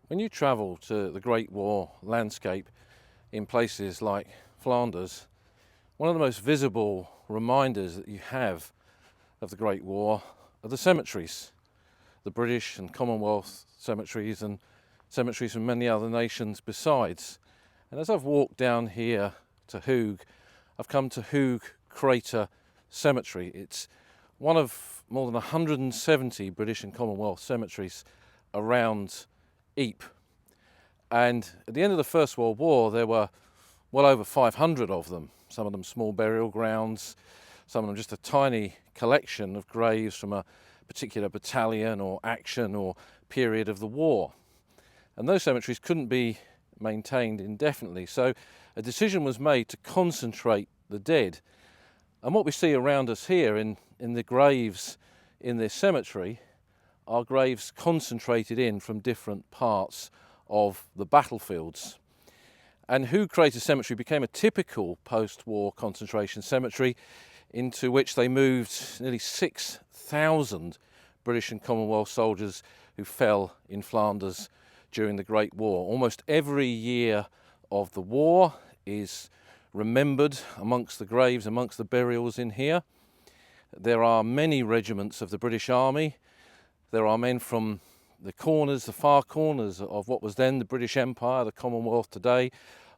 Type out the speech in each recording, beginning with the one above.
When you travel to the Great War landscape in places like Flanders, one of the most visible reminders that you have of the Great War are the cemeteries, the British and Commonwealth cemeteries and cemeteries from many other nations besides. And as I've walked down here to Hooge, I've come to Hooge Crater Cemetery. It's one of more than 170 British and Commonwealth cemeteries around Ypres. And at the end of the First World War, there were well over 500 of them, some of them small burial grounds, some of them just a tiny collection of graves from a particular battalion or action or period of the war. And those cemeteries couldn't be maintained indefinitely, so a decision was made to concentrate the dead. And what we see around us here in the graves in this cemetery are graves concentrated in from different parts of the battlefields. And Hooge Crater Cemetery became a typical post-war concentration cemetery into which they moved nearly 6,000 British and Commonwealth soldiers who fell in Flanders during the Great War. Almost every year of the war is remembered amongst the graves, amongst the burials in here. There are many regiments of the British Army. There are men from the corners, the far corners of what was then the British Empire, the Commonwealth today,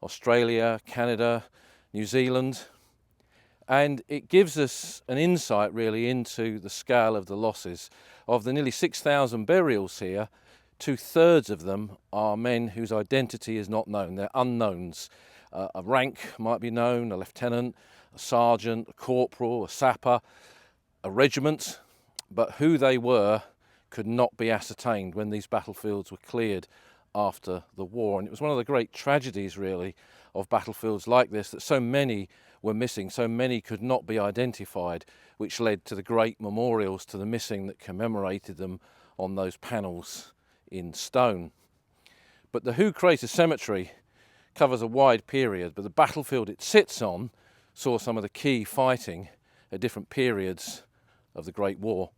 Australia, Canada, New Zealand. And it gives us an insight really into the scale of the losses. Of the nearly 6,000 burials here, 2/3 of them are men whose identity is not known. They're unknowns. A rank might be known, a lieutenant, a sergeant, a corporal, a sapper, a regiment, but who they were could not be ascertained when these battlefields were cleared after the war. And it was one of the great tragedies really of battlefields like this, that so many were missing, so many could not be identified, which led to the great memorials to the missing that commemorated them on those panels in stone. But the Hooge Crater Cemetery covers a wide period, but the battlefield it sits on saw some of the key fighting at different periods of the Great War.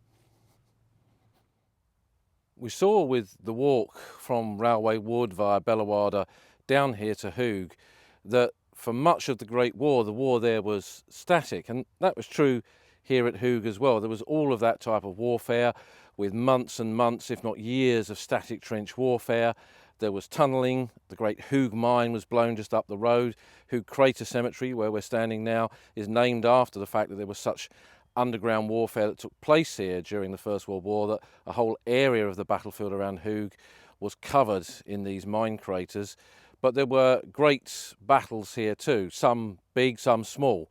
We saw with the walk from Railway Wood via Bellewaerde down here to Hooge that for much of the Great War, the war there was static, and that was true here at Hooge as well. There was all of that type of warfare with months and months, if not years, of static trench warfare. There was tunnelling. The great Hooge mine was blown just up the road. Hooge Crater Cemetery, where we're standing now, is named after the fact that there was such underground warfare that took place here during the First World War, that a whole area of the battlefield around Hooge was covered in these mine craters. But there were great battles here too, some big, some small.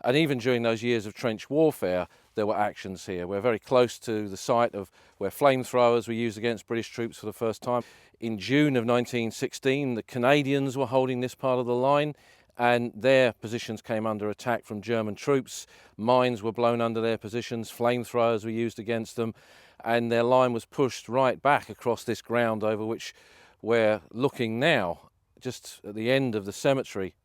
And even during those years of trench warfare, there were actions here. We're very close to the site of where flamethrowers were used against British troops for the first time. In June of 1916, the Canadians were holding this part of the line, and their positions came under attack from German troops. Mines were blown under their positions, flamethrowers were used against them, and their line was pushed right back across this ground over which we're looking now, just at the end of the cemetery.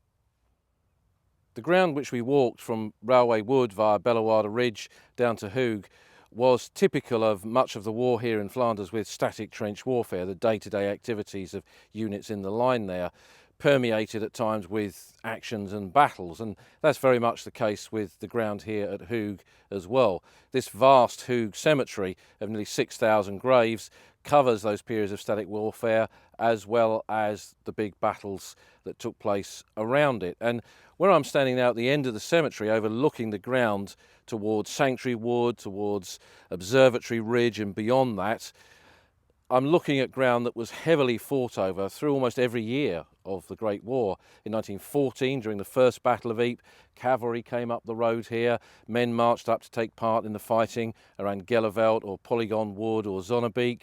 The ground which we walked from Railway Wood via Bellewaerde Ridge down to Hooge was typical of much of the war here in Flanders with static trench warfare, the day-to-day activities of units in the line there, permeated at times with actions and battles, and that's very much the case with the ground here at Hooge as well. This vast Hooge cemetery of nearly 6,000 graves covers those periods of static warfare as well as the big battles that took place around it. And where I'm standing now at the end of the cemetery, overlooking the ground towards Sanctuary Wood, towards Observatory Ridge and beyond that, I'm looking at ground that was heavily fought over through almost every year of the Great War. In 1914, during the First Battle of Ypres, cavalry came up the road here. Men marched up to take part in the fighting around Gelleveld or Polygon Wood or Zonnebeek.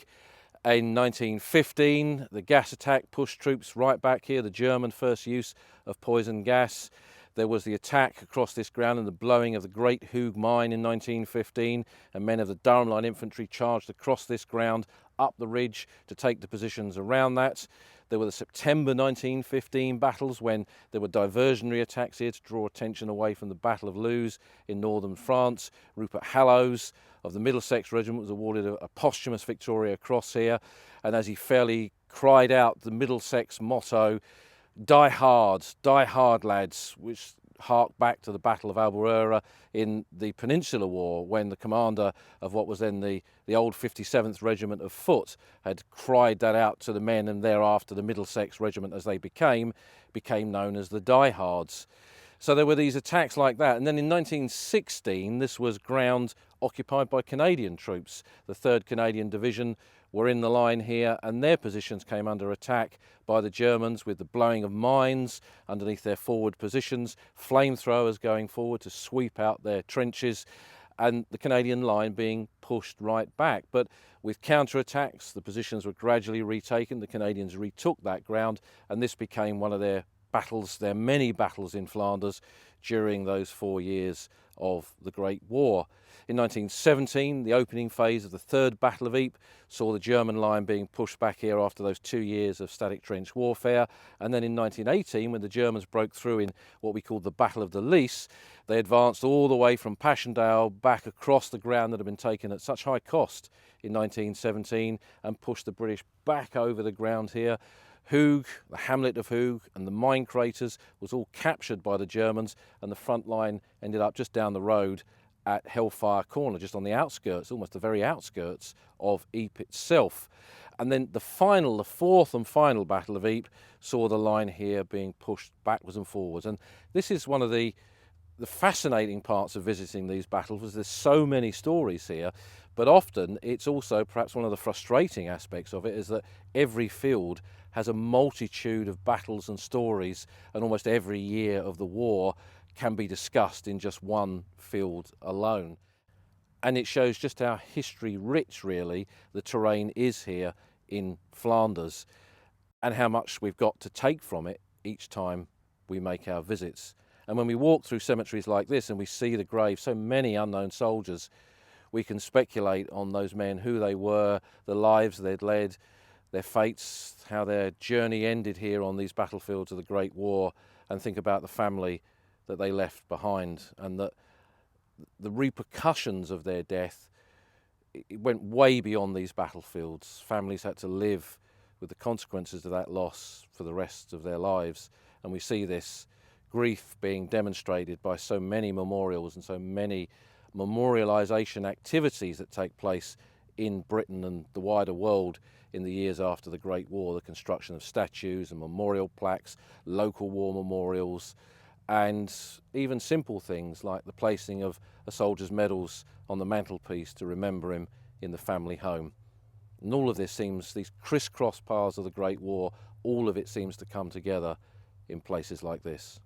In 1915, the gas attack pushed troops right back here, the German first use of poison gas. There was the attack across this ground and the blowing of the Great Hooge Mine in 1915, and men of the Durham Line Infantry charged across this ground up the ridge to take the positions around that. There were the September 1915 battles when there were diversionary attacks here to draw attention away from the Battle of Loos in northern France. Rupert Hallowes of the Middlesex Regiment was awarded a posthumous Victoria Cross here, and as he fell he cried out the Middlesex motto, die hard lads, which hark back to the Battle of Albuera in the Peninsular War, when the commander of what was then the old 57th Regiment of Foot had cried that out to the men, and thereafter the Middlesex Regiment, as they became known as the Diehards. So there were these attacks like that. And then in 1916, this was ground occupied by Canadian troops. The 3rd Canadian Division were in the line here, and their positions came under attack by the Germans with the blowing of mines underneath their forward positions, flamethrowers going forward to sweep out their trenches, and the Canadian line being pushed right back. But with counterattacks, the positions were gradually retaken. The Canadians retook that ground, and this became one of their battles, their many battles in Flanders during those 4 years of the Great War. In 1917, the opening phase of the 3rd Battle of Ypres saw the German line being pushed back here after those 2 years of static trench warfare. And then in 1918, when the Germans broke through in what we called the Battle of the Lys, they advanced all the way from Passchendaele back across the ground that had been taken at such high cost in 1917 and pushed the British back over the ground here. Hooge, the hamlet of Hooge, and the mine craters was all captured by the Germans, and the front line ended up just down the road at Hellfire Corner, just on the outskirts, almost the very outskirts of Ypres itself. And then the 4th and final Battle of Ypres saw the line here being pushed backwards and forwards. And this is one of the fascinating parts of visiting these battles, was there's so many stories here, but often it's also perhaps one of the frustrating aspects of it is that every field has a multitude of battles and stories, and almost every year of the war can be discussed in just one field alone. And it shows just how history rich, really, the terrain is here in Flanders, and how much we've got to take from it each time we make our visits. And when we walk through cemeteries like this and we see the graves, so many unknown soldiers, we can speculate on those men, who they were, the lives they'd led, their fates, how their journey ended here on these battlefields of the Great War, and think about the family that they left behind, and that the repercussions of their death, it went way beyond these battlefields. Families had to live with the consequences of that loss for the rest of their lives, and we see this grief being demonstrated by so many memorials and so many memorialisation activities that take place in Britain and the wider world in the years after the Great War. The construction of statues and memorial plaques, local war memorials, and even simple things like the placing of a soldier's medals on the mantelpiece to remember him in the family home. And all of this seems, these crisscross paths of the Great War, all of it seems to come together in places like this.